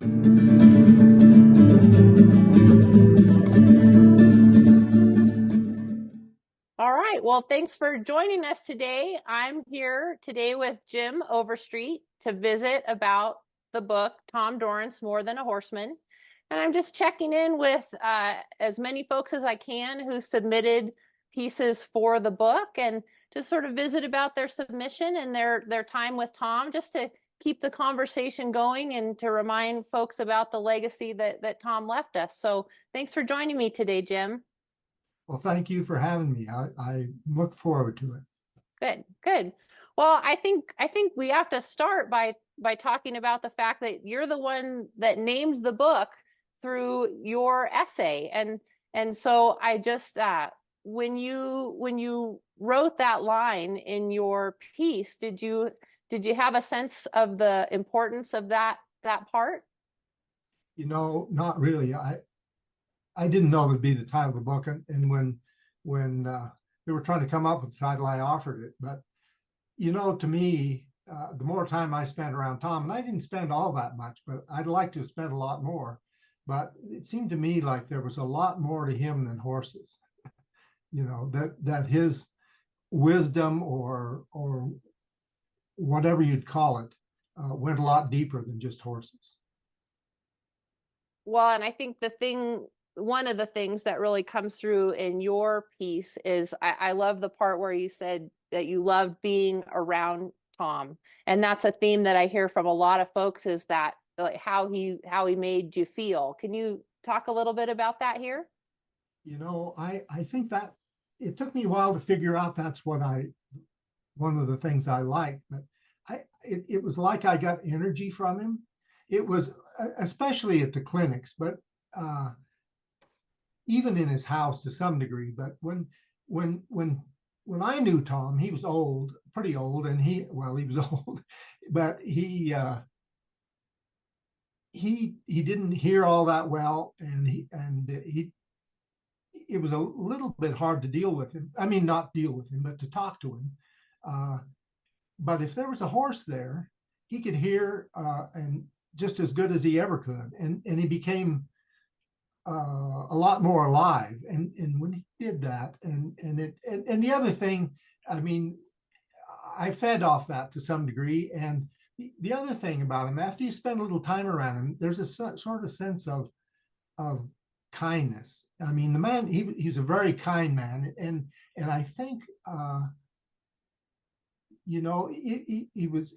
All right. Well, thanks for joining us today. I'm here today with Jim Overstreet to visit about the book, Tom Dorrance, More Than a Horseman. And I'm just checking in with as many folks as I can who submitted pieces for the book, and just sort of visit about their submission and their time with Tom, just to keep the conversation going and to remind folks about the legacy that Tom left us. So thanks for joining me today, Jim. Well, thank you for having me. I look forward to it. Good, good. Well, I think we have to start by talking about the fact that you're the one that named the book through your essay, and so I just when you wrote that line in your piece, did you have a sense of the importance of that part? Not really. I didn't know that'd be the title of the book, and when they were trying to come up with the title, I offered it. But to me, the more time I spent around Tom, and I didn't spend all that much, but I'd like to have spent a lot more. But it seemed to me like there was a lot more to him than horses. That his wisdom or whatever you'd call it went a lot deeper than just horses. Well, and I think one of the things that really comes through in your piece is I love the part where you said that you loved being around Tom. And that's a theme that I hear from a lot of folks, is that like how he made you feel. Can you talk a little bit about that here? I think that it took me a while to figure out that's one of the things I liked, but it was like I got energy from him. It was especially at the clinics, but even in his house to some degree. But when I knew Tom, he was old, pretty old, and he was old, but he didn't hear all that well, and it was a little bit hard to deal with him. I mean, not deal with him, but to talk to him. But if there was a horse there, he could hear and just as good as he ever could, and he became a lot more alive. And when he did that, and the other thing, I mean, I fed off that to some degree. And the other thing about him, after you spend a little time around him, there's a sort of sense of kindness. I mean, the man, he was a very kind man, and I think he was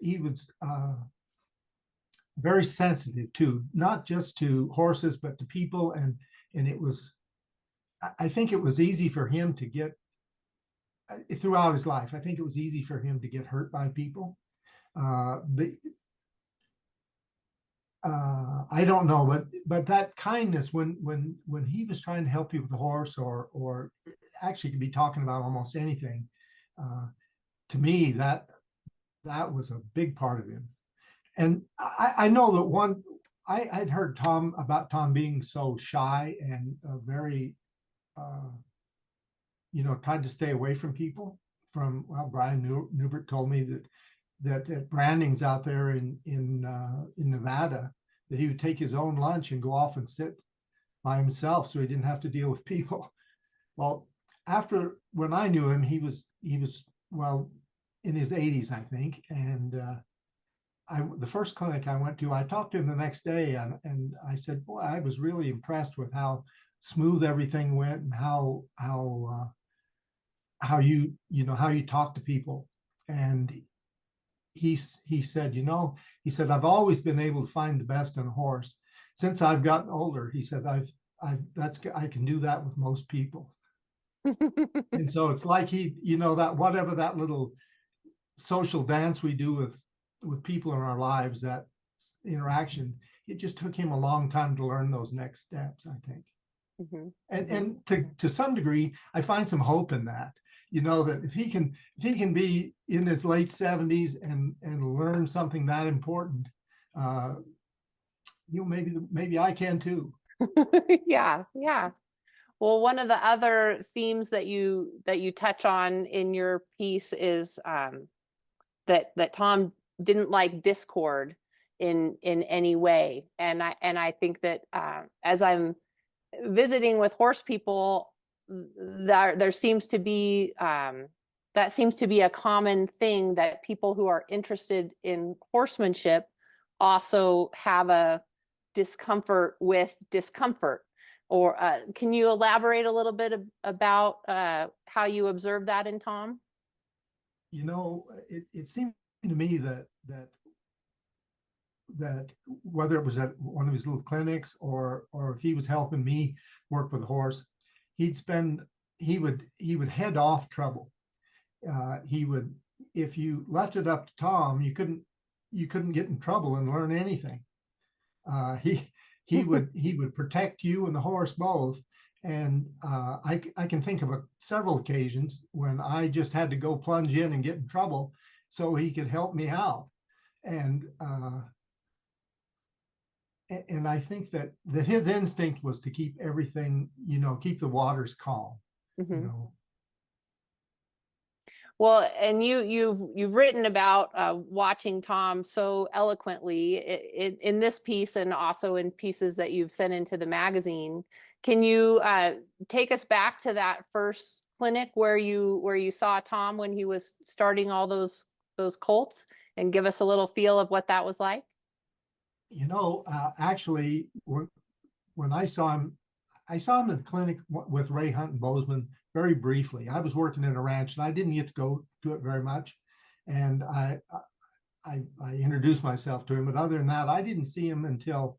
very sensitive too, not just to horses, but to people. And I think it was easy for him to get, throughout his life, I think it was easy for him to get hurt by people. I don't know, but that kindness, when he was trying to help you with the horse, or actually could be talking about almost anything, to me, that was a big part of him. And I know that I'd heard about Tom being so shy and very, tried to stay away from people. Brian Newbert told me that at Branding's out there in Nevada, that he would take his own lunch and go off and sit by himself so he didn't have to deal with people. Well, when I knew him, he was in his 80s, I think, and the first clinic I went to, I talked to him the next day, and I said, boy, I was really impressed with how smooth everything went, and how you talk to people. And he said, I've always been able to find the best in a horse. Since I've gotten older, he says, I can do that with most people. And so it's like that whatever that little social dance we do with people in our lives, that interaction, it just took him a long time to learn those next steps, I think. Mm-hmm. And to some degree, I find some hope in that, that if he can be in his late 70s and learn something that important, maybe I can too. Yeah. Well, one of the other themes that you touch on in your piece is that Tom didn't like discord. in any way. And I think that as I'm visiting with horse people, there seems to be that seems to be a common thing, that people who are interested in horsemanship also have a discomfort with discomfort. Or can you elaborate a little bit about how you observe that in Tom? You know, it seemed to me that whether it was at one of his little clinics or if he was helping me work with a horse, he would head off trouble. He would, if you left it up to Tom, you couldn't get in trouble and learn anything. He would protect you and the horse both. And I can think of several occasions when I just had to go plunge in and get in trouble so he could help me out. And I think that his instinct was to keep everything, keep the waters calm. Mm-hmm. Well, and you've written about watching Tom so eloquently in this piece, and also in pieces that you've sent into the magazine. Can you take us back to that first clinic where you saw Tom when he was starting all those colts, and give us a little feel of what that was like? Actually, when I saw him in the clinic with Ray Hunt and Bozeman very briefly. I was working in a ranch and I didn't get to go to it very much. And I introduced myself to him, but other than that, I didn't see him until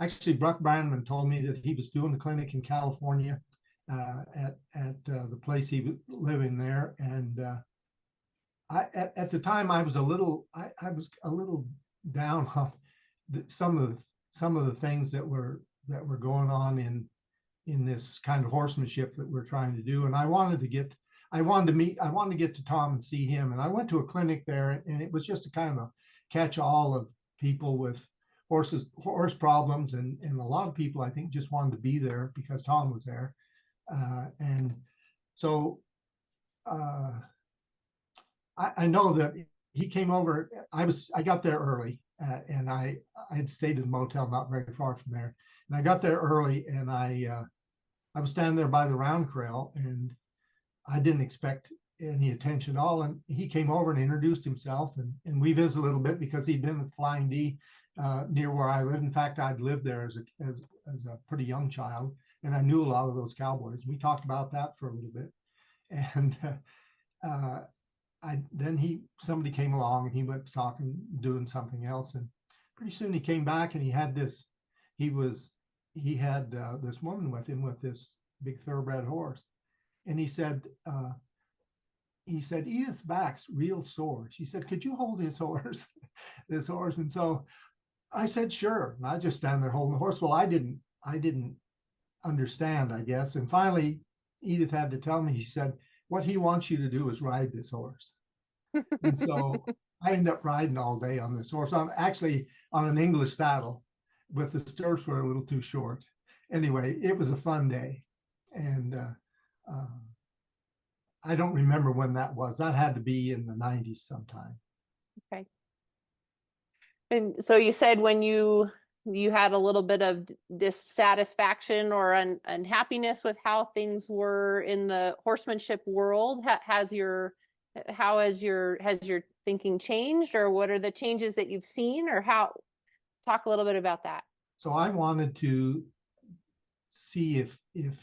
actually Buck Brandman told me that he was doing the clinic in California at the place he was living there. And at the time I was a little down on some of the things that were going on in this kind of horsemanship that we're trying to do. And I wanted to get to Tom and see him. And I went to a clinic there, and it was just a kind of a catch-all of people with horse problems. And a lot of people, I think, just wanted to be there because Tom was there. And so I know that he came over. I got there early, and I had stayed in a motel not very far from there. And I got there early, and I was standing there by the round corral, and I didn't expect any attention at all. And he came over and introduced himself, and we visited a little bit because he'd been with Flying D near where I lived. In fact, I'd lived there as a pretty young child, and I knew a lot of those cowboys. We talked about that for a little bit, and then somebody came along, and he went talking, doing something else, and pretty soon he came back, and he had this woman with him with this big thoroughbred horse, and he said Edith's back's real sore. She said, could you hold this horse? And so I said, sure. And I just stand there holding the horse. Well, I didn't understand, I guess. And finally, Edith had to tell me. She said, what he wants you to do is ride this horse. And so I ended up riding all day on this horse, on an English saddle, but the stirrups were a little too short. Anyway, it was a fun day. And I don't remember when that was. That had to be in the 90s sometime. Okay. And so you said when you had a little bit of dissatisfaction or unhappiness with how things were in the horsemanship world. Has your thinking changed, or what are the changes that you've seen, or talk a little bit about that? So I wanted to see if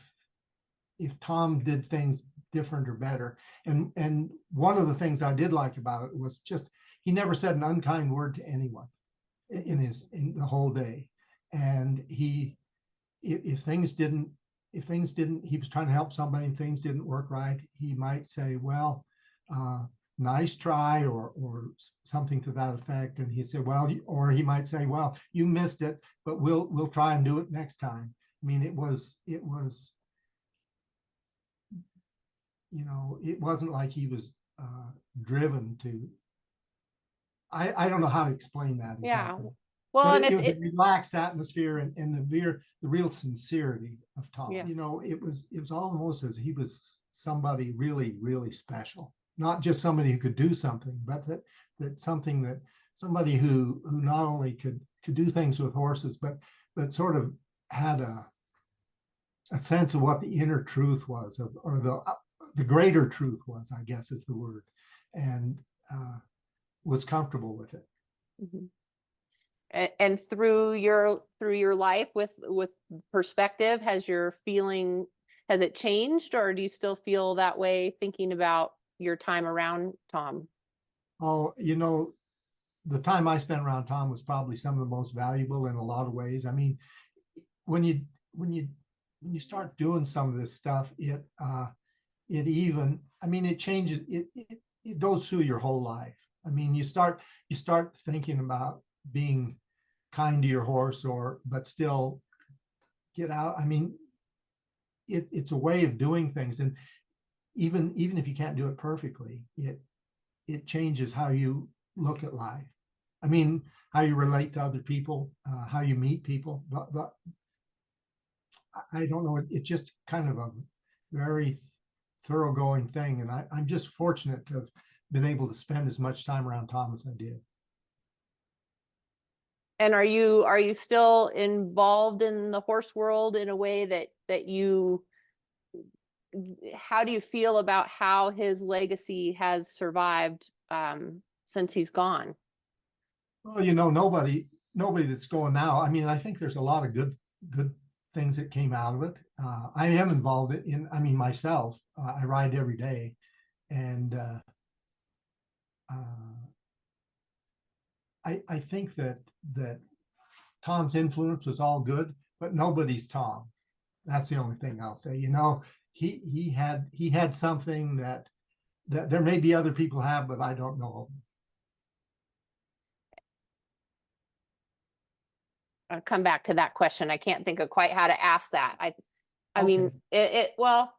Tom did things different or better. And one of the things I did like about it was just he never said an unkind word to anyone in the whole day. And if things didn't, he was trying to help somebody and things didn't work right, he might say, well, nice try, or something to that effect. And he said, well, or he might say, well, you missed it, but we'll try and do it next time. I mean, it wasn't like he was driven to. I don't know how to explain that exactly. Yeah. Well, but it was a relaxed atmosphere and the real sincerity of Tom. Yeah. It was almost as he was somebody really, really special. Not just somebody who could do something, but that something that somebody who not only could do things with horses, but sort of had a sense of what the inner truth was, or the greater truth was, I guess is the word, and was comfortable with it. Mm-hmm. And through your life with perspective, has it changed, or do you still feel that way thinking about your time around Tom? Oh, the time I spent around Tom was probably some of the most valuable in a lot of ways. I mean, when you start doing some of this stuff, it changes, it goes through your whole life. I mean, you start thinking about being kind to your horse, but still get out. I mean, it's a way of doing things, and even if you can't do it perfectly, it changes how you look at life. I mean, how you relate to other people, how you meet people. But I don't know. It's just kind of a very thoroughgoing thing, and I'm just fortunate to have been able to spend as much time around Tom as I did. And are you still involved in the horse world in a way that you? How do you feel about how his legacy has survived since he's gone? Well, nobody that's going now. I mean, I think there's a lot of good things that came out of it. I am involved in. I mean, myself, I ride every day, and I think that Tom's influence was all good, but nobody's Tom. That's the only thing I'll say. He had something that there may be other people have, but I don't know. I'll come back to that question. I can't think of quite how to ask that. I Okay. mean, well,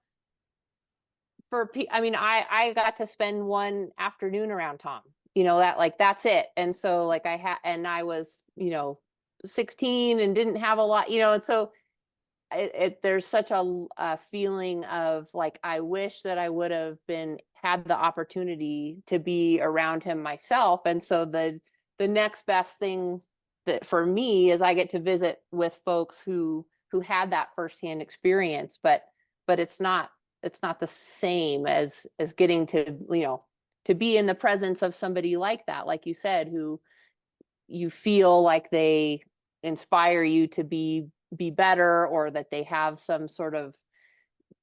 I got to spend one afternoon around Tom, that's it. And so I was, 16 and didn't have a lot, and so there's such a feeling of like, I wish that I would have had the opportunity to be around him myself. And so the next best thing that for me is I get to visit with folks who had that firsthand experience, but it's not the same as getting to, to be in the presence of somebody like that, like you said, who you feel like they inspire you to be better, or that they have some sort of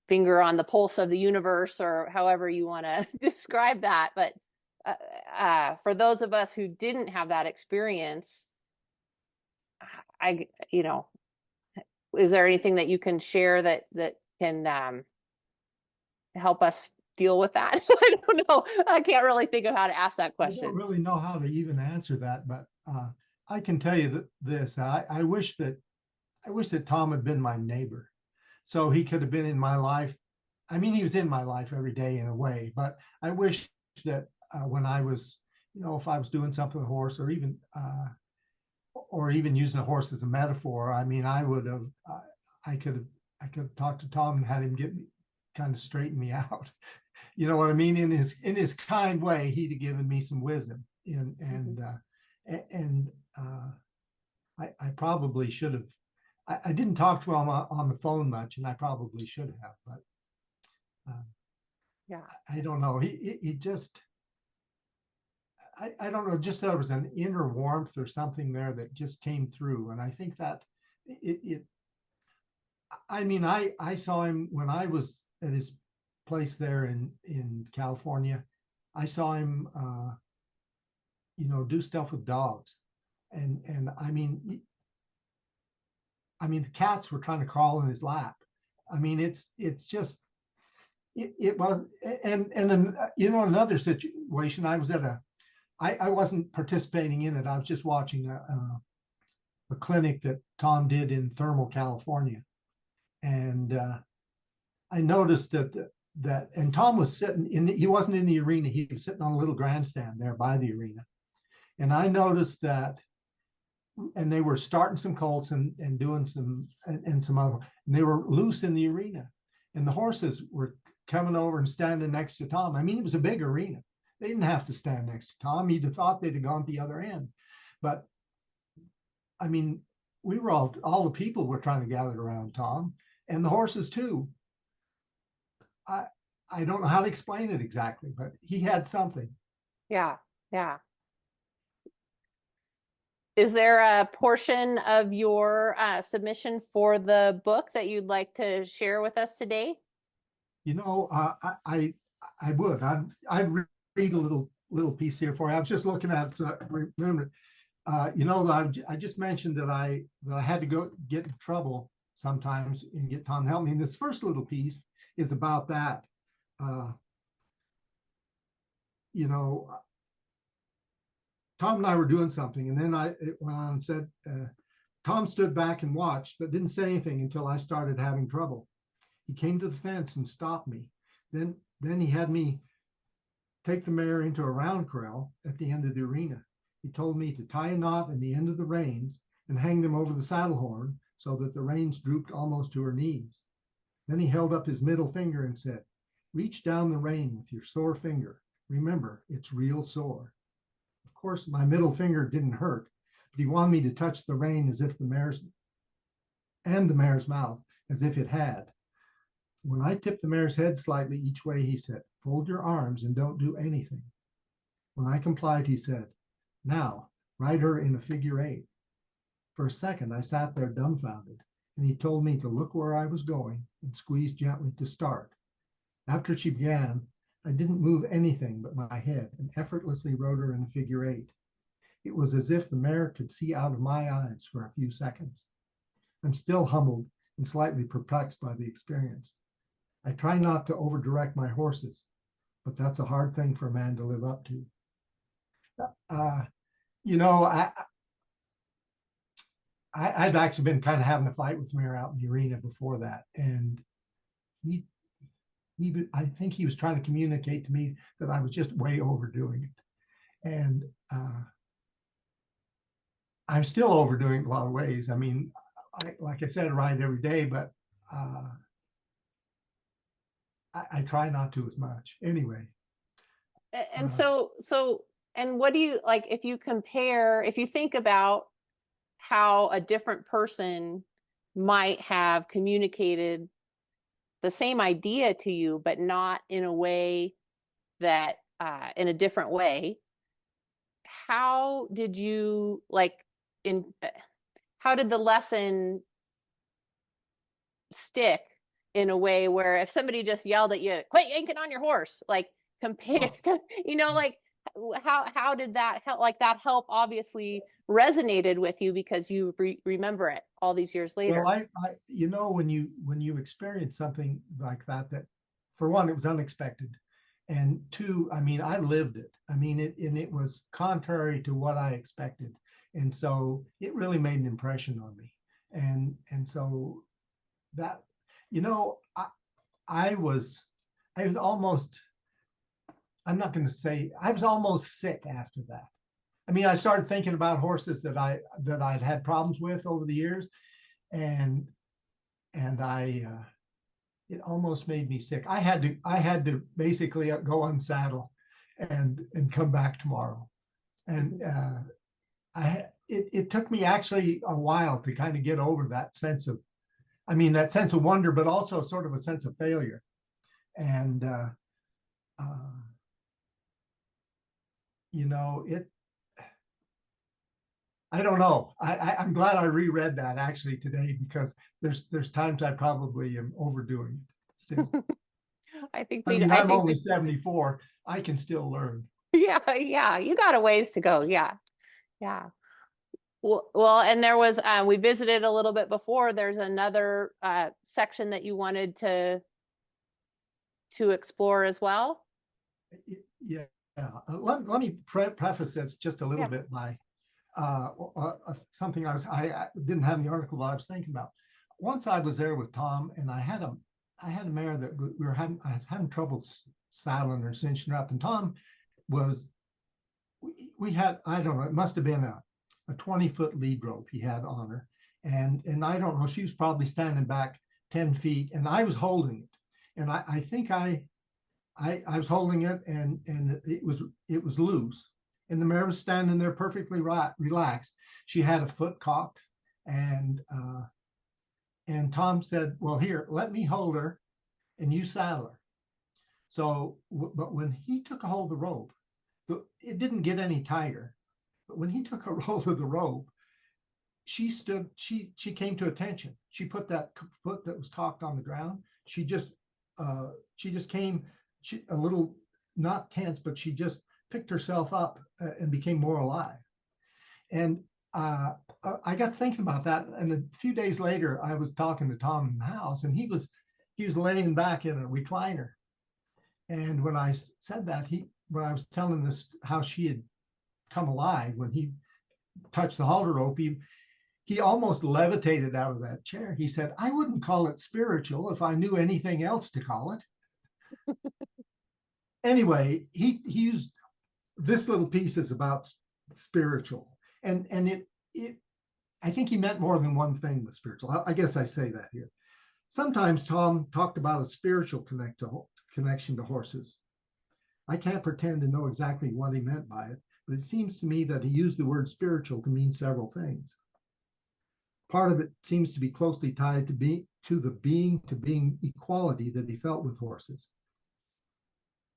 finger on the pulse of the universe, or however you want to describe that. But for those of us who didn't have that experience, is there anything that you can share that can help us deal with that? I don't know. I can't really think of how to ask that question. I don't really know how to even answer that, but I can tell you that I wish that Tom had been my neighbor, so he could have been in my life. I mean, he was in my life every day in a way, but I wish that when I was, if I was doing something with a horse, or even using a horse as a metaphor, I mean, I could have talked to Tom and had him kind of straighten me out. You know what I mean? In his kind way, he'd have given me some wisdom, I probably should have. I didn't talk to him on the phone much, and I probably should have, but yeah, I don't know. He just, I don't know, just there was an inner warmth or something there that just came through. And I think that I saw him when I was at his place there in California. I saw him, do stuff with dogs. And I mean, the cats were trying to crawl in his lap. I mean, it's just, it was, and another situation, I was I wasn't participating in it. I was just watching a clinic that Tom did in Thermal, California. And I noticed that, and Tom was sitting he wasn't in the arena. He was sitting on a little grandstand there by the arena. And I noticed that, and they were starting some colts and doing some other, and they were loose in the arena, and the horses were coming over and standing next to Tom. I mean, it was a big arena. They didn't have to stand next to Tom. He'd have thought they'd have gone the other end. But I mean, we were all the people were trying to gather around Tom, and the horses too. I don't know how to explain it exactly, but he had something. Yeah, yeah. Is there a portion of your submission for the book that you'd like to share with us today? You know, I would. I'd read a little piece here for you. I was just looking at remember. You know, I just mentioned that I had to go get in trouble sometimes and get Tom to help me. And this first little piece is about that. You know, Tom and I were doing something, and then it went on and said, Tom stood back and watched, but didn't say anything until I started having trouble. He came to the fence and stopped me. Then he had me take the mare into a round corral at the end of the arena. He told me to tie a knot in the end of the reins and hang them over the saddle horn so that the reins drooped almost to her knees. Then he held up his middle finger and said, reach down the rein with your sore finger. Remember, it's real sore. Of course, my middle finger didn't hurt, but he wanted me to touch the rein as if the mare's mouth, as if it had. When I tipped the mare's head slightly each way, he said, fold your arms and don't do anything. When I complied, he said, now, ride her in a figure 8. For a second, I sat there dumbfounded, and he told me to look where I was going and squeeze gently to start. After she began, I didn't move anything but my head and effortlessly rode her in a figure 8. It was as if the mare could see out of my eyes for a few seconds. I'm still humbled and slightly perplexed by the experience. I try not to overdirect my horses, but that's a hard thing for a man to live up to. You know, I'd actually been kind of having a fight with Mare out in the arena before that, and I think he was trying to communicate to me that I was just way overdoing it, and I'm still overdoing it in a lot of ways. I mean, like I said, I ride every day, but I try not to as much anyway. And and what do you like if you think about how a different person might have communicated the same idea to you, but not in a way that in a different way? How did you how did the lesson stick in a way where if somebody just yelled at you, quit yanking on your horse, like compare, you know, like how did that help? Like that help obviously resonated with you because you remember it all these years later. Well, you know, when you experience something like that for one, it was unexpected, and two, I mean, I lived it. I mean, it was contrary to what I expected, and so it really made an impression on me, and so that, you know, I was almost, I'm not going to say, I was almost sick after that. I mean, I started thinking about horses that I'd had problems with over the years, and it almost made me sick. I had to basically go unsaddle and come back tomorrow, and it took me actually a while to kind of get over that sense of, that sense of wonder, but also sort of a sense of failure, and you know, I don't know. I'm glad I reread that actually today, because there's times I probably am overdoing it still. I'm only 74. I can still learn. Yeah, you got a ways to go. Yeah. Well, and there was we visited a little bit before. There's another section that you wanted to explore as well. Yeah. Let me preface this just a little bit by something I didn't have in the article, but I was thinking about. Once I was there with Tom, and I had a mare that I was having trouble saddling her, cinching her up, and Tom we had, I don't know, it must have been a 20-foot lead rope he had on her, and I don't know, she was probably standing back 10 feet, and I was holding it, and I think I I was holding it, and it was loose, and the mare was standing there perfectly relaxed. She had a foot cocked, and Tom said, "Well, here, let me hold her, and you saddle her." So, but when he took a hold of the rope, it didn't get any tighter. But when he took a hold of the rope, she stood. She came to attention. She put that foot that was cocked on the ground. She just came a little, not tense, but she just picked herself up and became more alive. And I got thinking about that. And a few days later, I was talking to Tom in the house, and he was laying back in a recliner. And when I said that, when I was telling this how she had come alive when he touched the halter rope, he almost levitated out of that chair. He said, "I wouldn't call it spiritual if I knew anything else to call it." Anyway, he used this little piece is about spiritual, and it I think he meant more than one thing with spiritual. I guess I say that here. Sometimes Tom talked about a spiritual connection to horses. I can't pretend to know exactly what he meant by it, but it seems to me that he used the word spiritual to mean several things. Part of it seems to be closely tied to the being equality that he felt with horses.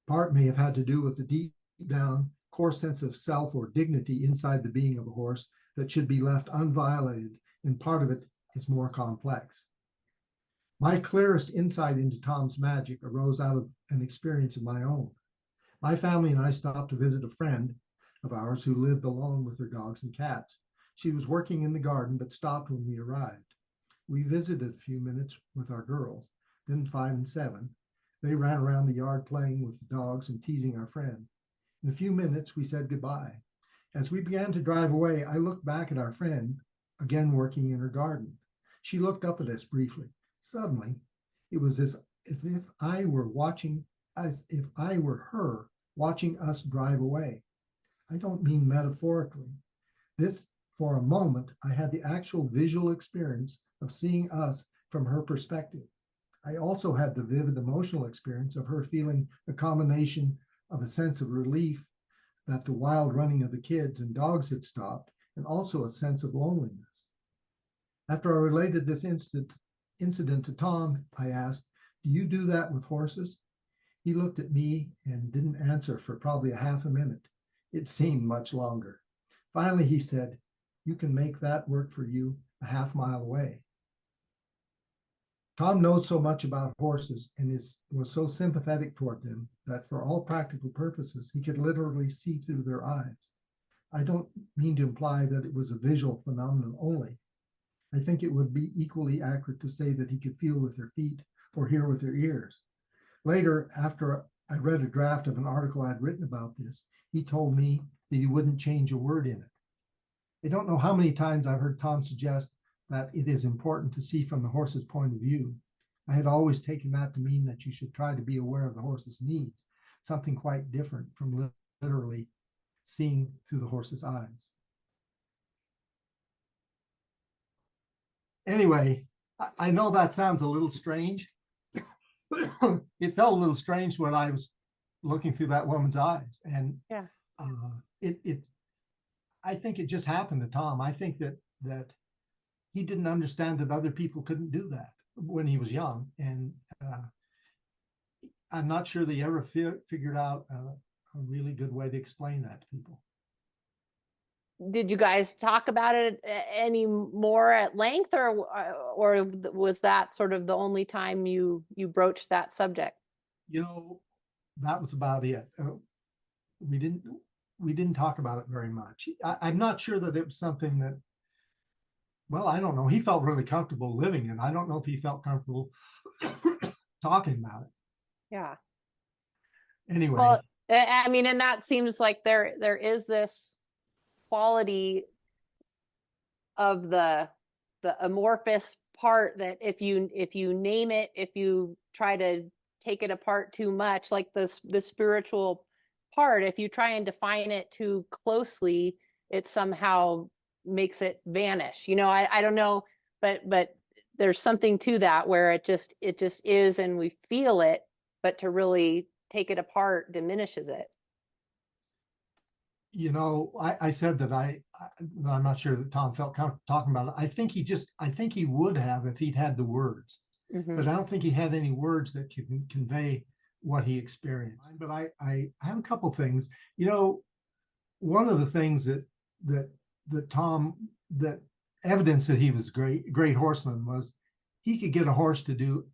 Part may have had to do with the deep down core sense of self or dignity inside the being of a horse that should be left unviolated, and part of it is more complex. My clearest insight into Tom's magic arose out of an experience of my own. My family and I stopped to visit a friend of ours who lived alone with her dogs and cats. She was working in the garden, but stopped when we arrived. We visited a few minutes with our girls, then 5 and 7. They ran around the yard playing with the dogs and teasing our friend. In a few minutes, we said goodbye. As we began to drive away, I looked back at our friend, again working in her garden. She looked up at us briefly. Suddenly, it was as if I were her watching us drive away. I don't mean metaphorically. For a moment, I had the actual visual experience of seeing us from her perspective. I also had the vivid emotional experience of her feeling a combination of a sense of relief that the wild running of the kids and dogs had stopped, and also a sense of loneliness. After I related this incident to Tom, I asked, "Do you do that with horses?" He looked at me and didn't answer for probably a half a minute. It seemed much longer. Finally, he said, "You can make that work for you a half mile away." Tom knows so much about horses and was so sympathetic toward them that for all practical purposes, he could literally see through their eyes. I don't mean to imply that it was a visual phenomenon only. I think it would be equally accurate to say that he could feel with their feet or hear with their ears. Later, after I read a draft of an article I'd written about this, he told me that he wouldn't change a word in it. I don't know how many times I've heard Tom suggest that it is important to see from the horse's point of view. I had always taken that to mean that you should try to be aware of the horse's needs, something quite different from literally seeing through the horse's eyes. Anyway, I know that sounds a little strange. It felt a little strange when I was looking through that woman's eyes, and Yeah. I think it just happened to Tom. I think that he didn't understand that other people couldn't do that when he was young, and I'm not sure they ever figured out a really good way to explain that to people. Did you guys talk about it any more at length, or was that sort of the only time you broached that subject? You know, that was about it. We didn't talk about it very much. I'm not sure that it was something that, well, I don't know. He felt really comfortable living in. I don't know if he felt comfortable talking about it. Yeah. Anyway. Well, I mean, and that seems like there is this quality of the amorphous part that if you name it, if you try to take it apart too much, like the spiritual part, if you try and define it too closely, it somehow makes it vanish. I don't know, but there's something to that where it just is, and we feel it, but to really take it apart diminishes it. You know, I said that I'm not sure that Tom felt comfortable talking about it. I think he would have if he'd had the words, but I don't think he had any words that can convey what he experienced. But I have a couple things. You know, one of the things that Tom, that evidence that he was great horseman was he could get a horse to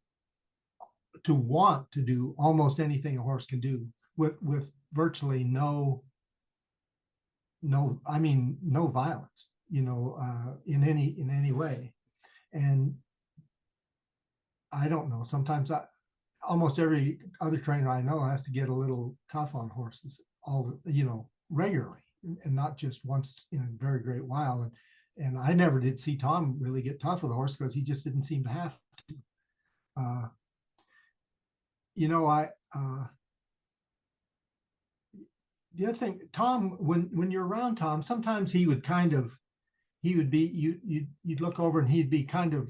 want to do almost anything a horse can do with virtually no violence, you know, in any way. And I don't know, sometimes almost every other trainer I know has to get a little tough on horses regularly, and not just once in a very great while. And I never did see Tom really get tough with a horse because he just didn't seem to have to. The other thing, Tom, when you're around Tom, sometimes he would be, you'd look over and he'd be kind of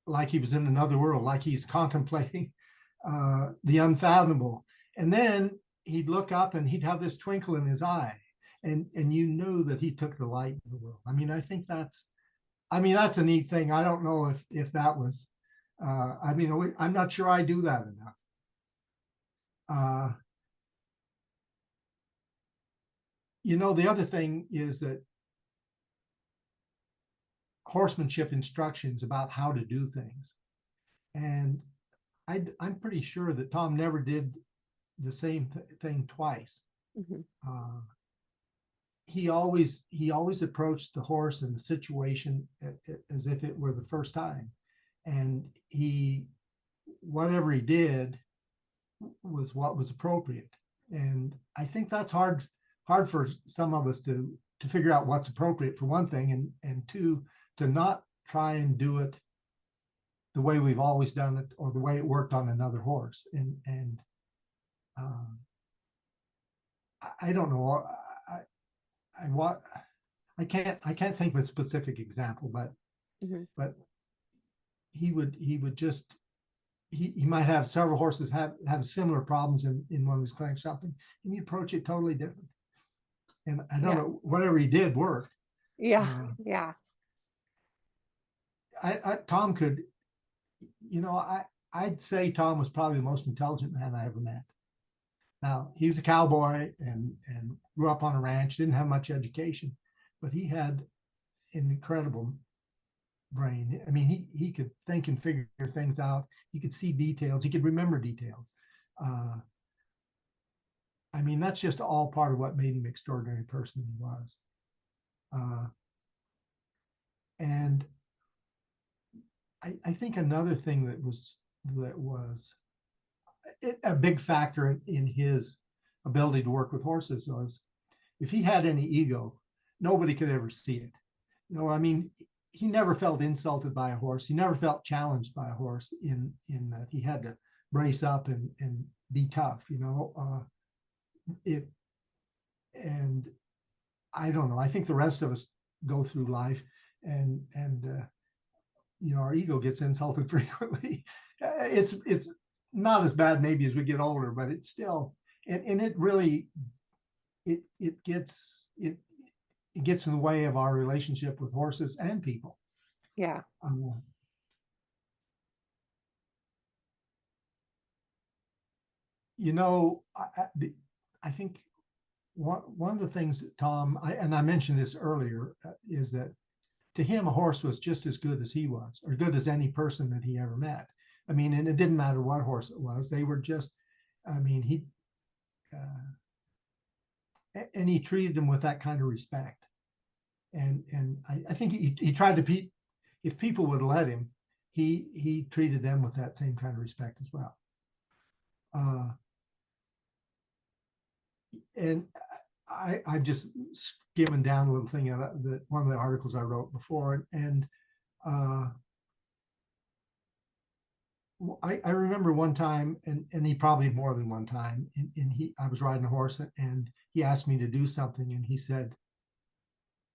like he was in another world, like he's contemplating the unfathomable. And then he'd look up and he'd have this twinkle in his eye, and you knew that he took delight in the world. I mean, I think that's a neat thing. I don't know if that was, I'm not sure I do that enough. The other thing is that horsemanship instructions about how to do things. And I'm pretty sure that Tom never did the same thing twice. He always approached the horse and the situation as if it were the first time. And whatever he did was what was appropriate. And I think that's hard for some of us to figure out what's appropriate, for one thing, and two, to not try and do it the way we've always done it or the way it worked on another horse. And I don't know. I can't think of a specific example, but but he might have several horses have similar problems in one of his clinics, something, and you approach it totally different. And I don't know, whatever he did worked. Tom could, I'd say Tom was probably the most intelligent man I ever met. Now, he was a cowboy and grew up on a ranch, didn't have much education, but he had an incredible brain. I mean, he could think and figure things out. He could see details. He could remember details. That's just all part of what made him the extraordinary person he was. And I think another thing that was a big factor in his ability to work with horses was, if he had any ego, nobody could ever see it. He never felt insulted by a horse. He never felt challenged by a horse in that he had to brace up and be tough, and I don't know. I think the rest of us go through life and our ego gets insulted frequently. It's not as bad maybe as we get older, but it's still, and it really, it gets in the way of our relationship with horses and people. Yeah. I think one of the things that Tom, I mentioned this earlier, is that to him, a horse was just as good as he was, or good as any person that he ever met. And it didn't matter what horse it was. They were just, and he treated them with that kind of respect. And I think he tried to if people would let him, he treated them with that same kind of respect as well. And I just skimming down a little thing that one of the articles I wrote before, and I remember one time, and he probably more than one time, and I was riding a horse and he asked me to do something, and he said,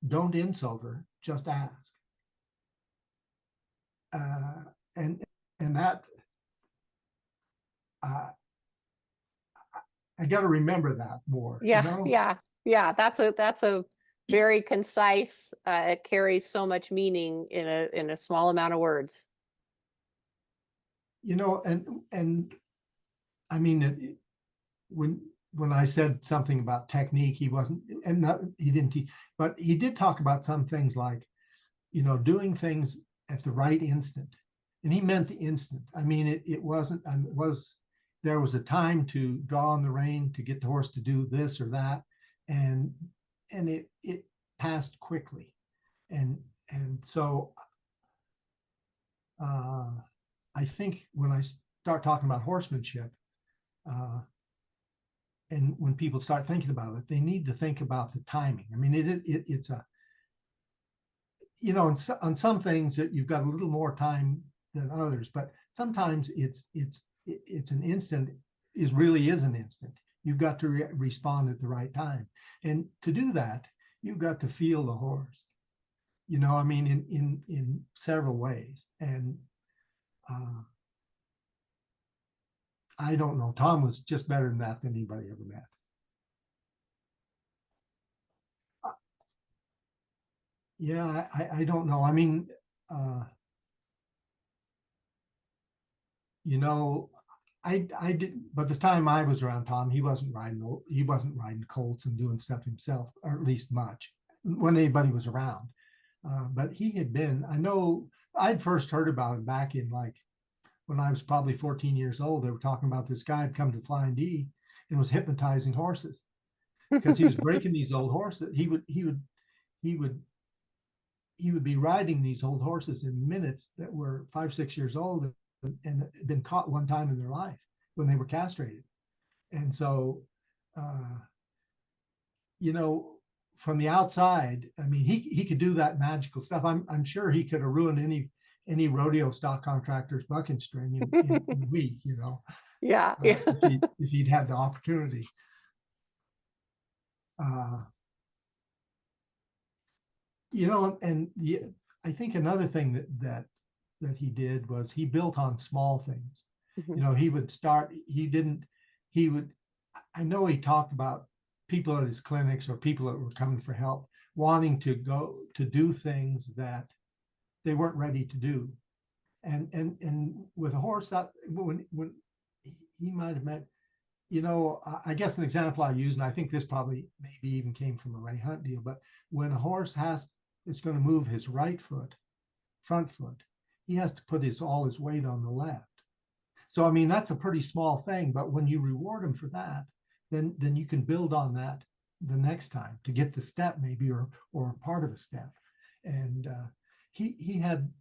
"Don't insult her, just ask." And that I got to remember that more, you Yeah, know? yeah. That's a very concise. It carries so much meaning in a small amount of words. You know, and I mean, when I said something about technique, he wasn't, and not, he didn't teach, but he did talk about some things like, you know, doing things at the right instant. And he meant the instant. I mean, it wasn't, it was, there was a time to draw on the rein to get the horse to do this or that. And, it passed quickly. And so uh, I think when I start talking about horsemanship, uh, and when people start thinking about it, they need to think about the timing. I mean, it's a, you know, on some things that you've got a little more time than others, but sometimes it's an instant, is really is an instant. You've got to respond at the right time, and to do that, you've got to feel the horse. You know, I mean, in several ways, and I don't know. Tom was just better than that than anybody ever met. Yeah, I don't know. I mean, uh, you know, I did, but the time I was around Tom, he wasn't riding colts and doing stuff himself, or at least much when anybody was around. But he had been, I know I'd first heard about him back in like when I was probably 14 years old. They were talking about this guy had come to Flying D and was hypnotizing horses because he was breaking these old horses. He would he would be riding these old horses in minutes that were 5, 6 years old and had been caught one time in their life when they were castrated. And so, uh, you know, from the outside, I mean, he could do that magical stuff. I'm sure he could have ruined any rodeo stock contractor's bucking string in a week, you know, Yeah, yeah. if he'd had the opportunity. Uh, you know, and I think another thing that he did was he built on small things. Mhm. You know, he would start. He didn't. He would. I know he talked about people at his clinics or people that were coming for help wanting to go to do things that they weren't ready to do, and with a horse that when he might have met. You know, I guess an example I use, and I think this probably maybe even came from a Ray Hunt deal, but when a horse it's going to move his right foot, front foot, he has to put all his weight on the left. So I mean that's a pretty small thing, but when you reward him for that, then you can build on that the next time to get the step maybe or part of a step. And he had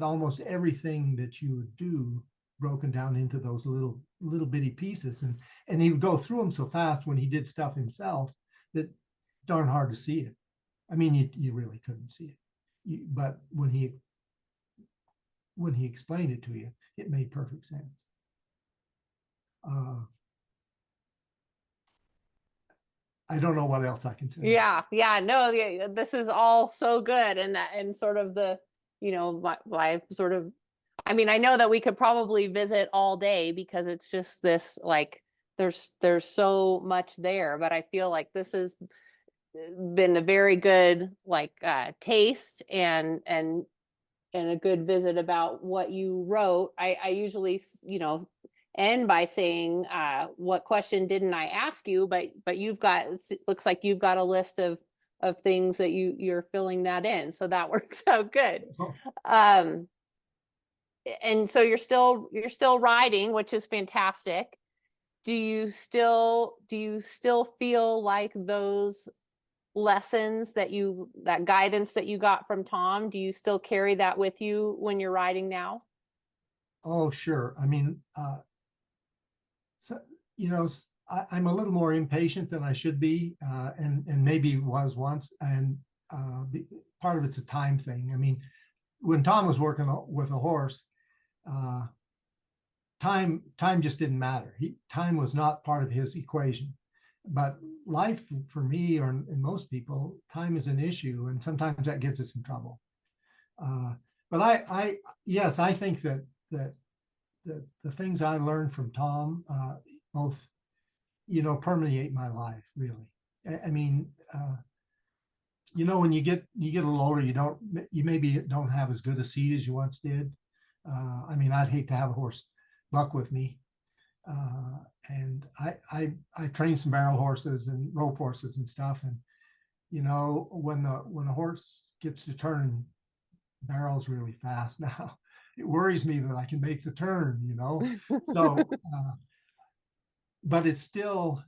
almost everything that you would do broken down into those little bitty pieces, and he would go through them so fast when he did stuff himself that darn hard to see it. I mean, you really couldn't see it, but when he explained it to you, it made perfect sense. Uh, I don't know what else I can say. Yeah, no, yeah, this is all so good, and sort of the, my sort of, I mean, I know that we could probably visit all day because it's just this like there's so much there, but I feel like this has been a very good like taste and a good visit about what you wrote. I usually, end by saying, what question didn't I ask you? But it looks like you've got a list of things that you're filling that in. So that works out good. Oh, Um, and so you're still riding, which is fantastic. Do you still feel like those lessons that guidance that you got from Tom, do you still carry that with you when you're riding now? oh, sure. I mean, so, you know, I'm a little more impatient than I should be, and maybe was once. And part of it's a time thing. I mean, when Tom was working with a horse, uh, time just didn't matter. Time was not part of his equation. But life for me or in most people, time is an issue, and sometimes that gets us in trouble. Uh, but yes, I think that the things I learned from Tom, both permeate my life, really. I mean, when you get a little older, you maybe don't have as good a seat as you once did. I mean, I'd hate to have a horse buck with me. And I trained some barrel horses and rope horses and stuff. And, when a horse gets to turn barrels really fast now, it worries me that I can make the turn, So, but it's still,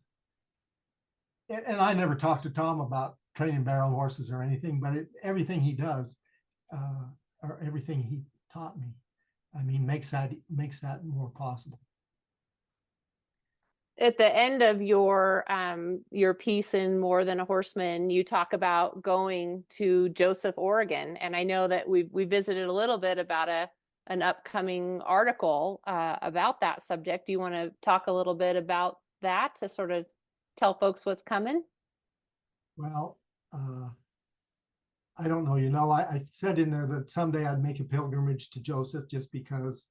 and I never talked to Tom about training barrel horses or anything, but everything he does, or everything he taught me, I mean, makes that more possible. At the end of your piece in More Than a Horseman, you talk about going to Joseph, Oregon, and I know that we visited a little bit about an upcoming article about that subject. Do you want to talk a little bit about that to sort of tell folks what's coming? Well, I don't know. I said in there that someday I'd make a pilgrimage to Joseph, just because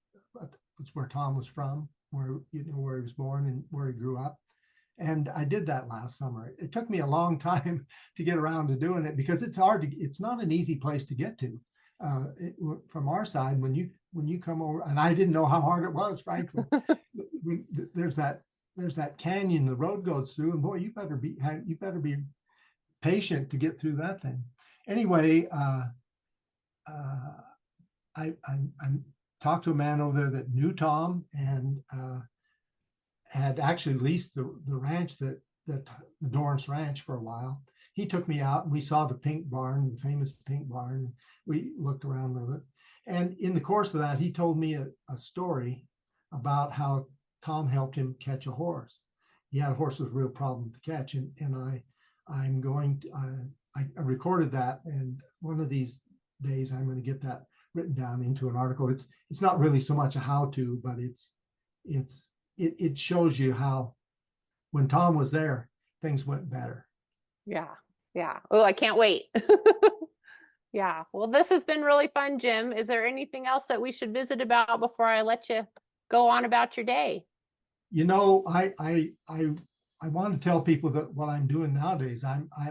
it's where Tom was from, where where he was born and where he grew up. And I did that last summer. It took me a long time to get around to doing it, because it's not an easy place to get to. From our side, when you come over, and I didn't know how hard it was, frankly. There's that canyon the road goes through, and boy, you better be patient to get through that thing. Anyway, I talked to a man over there that knew Tom, and had actually leased the ranch, that the Dorrance Ranch, for a while. He took me out and we saw the pink barn, the famous pink barn. We looked around with it. And in the course of that, he told me a story about how Tom helped him catch a horse. He had a horse with a real problem to catch. And I recorded that. And one of these days, I'm going to get that written down into an article. It's not really so much a how-to, but it shows you how, when Tom was there, things went better. Yeah. Oh, I can't wait. Yeah. Well, this has been really fun, Jim. Is there anything else that we should visit about before I let you go on about your day? I want to tell people that what I'm doing nowadays,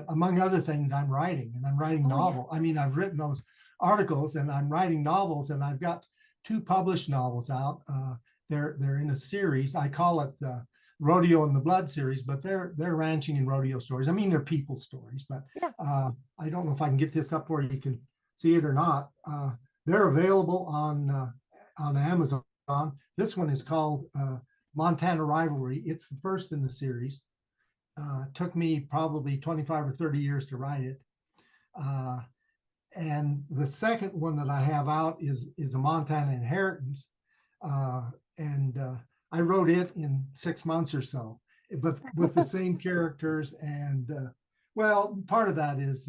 among other things, I'm writing, and I'm writing novels. Yeah. I mean, I've written those articles, and I'm writing novels, and I've got 2 published novels out. They're in a series. I call it the Rodeo and the Blood series, but they're ranching and rodeo stories. I mean, they're people stories, but yeah. I don't know if I can get this up where you can see it or not. They're available on Amazon. This one is called Montana Rivalry. It's the first in the series. Took me probably 25 or 30 years to write it. And the second one that I have out is a Montana Inheritance. And I wrote it in 6 months or so, but with the same characters. And well, part of that is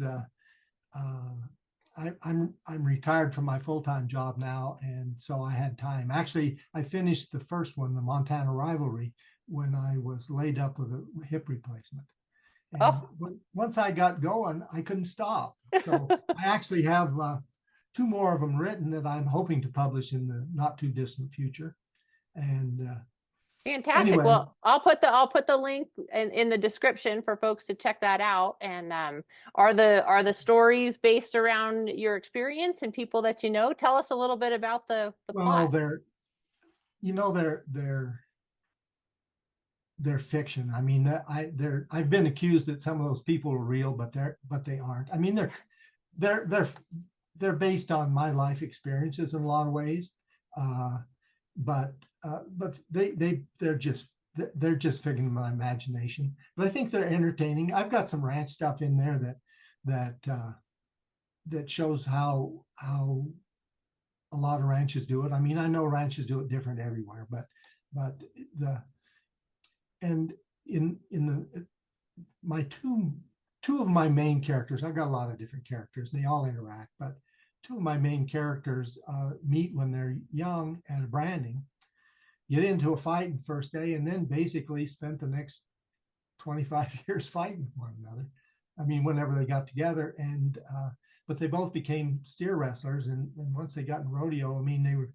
I'm retired from my full-time job now, and so I had time. Actually, I finished the first one, the Montana Rivalry, when I was laid up with a hip replacement. And once I got going, I couldn't stop. So I actually have 2 more of them written that I'm hoping to publish in the not too distant future. And fantastic. Anyway. Well, I'll put the link in the description for folks to check that out. And are the stories based around your experience and people that you know? Tell us a little bit about the plot. They're fiction. I mean, I've been accused that some of those people are real, but they aren't. I mean, they're based on my life experiences in a lot of ways, but they're just figuring my imagination. But I think they're entertaining. I've got some ranch stuff in there that shows how a lot of ranches do it. I mean, I know ranches do it different everywhere, but my two of my main characters, I've got a lot of different characters and they all interact, but 2 of my main characters meet when they're young at a branding, get into a fight the first day, and then basically spent the next 25 years fighting one another. I mean, whenever they got together, and but they both became steer wrestlers, and once they got in rodeo, I mean, they were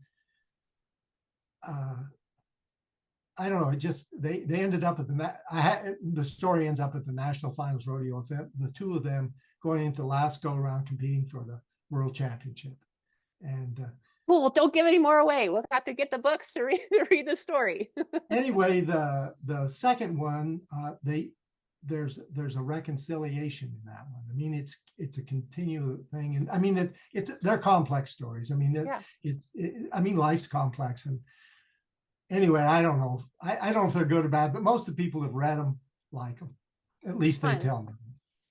I don't know. It just they ended up at the story ends up at the national finals rodeo event. The two of them going into the last go around competing for the world championship. And Well, don't give any more away. We'll have to get the books to read the story. anyway, the second one, there's a reconciliation in that one. I mean, it's a continual thing, and I mean they're complex stories. I mean, I mean life's complex, and anyway, I don't know. I don't know if they're good or bad, but most of the people have read them, like them. At least they tell me.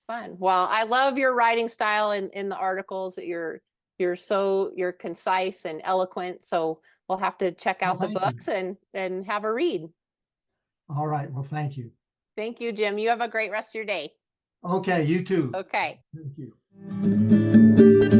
Fun. Well, I love your writing style in the articles. You're concise and eloquent. So we'll have to check out the books and have a read. All right. Well, thank you. Thank you, Jim. You have a great rest of your day. Okay, you too. Okay. Thank you.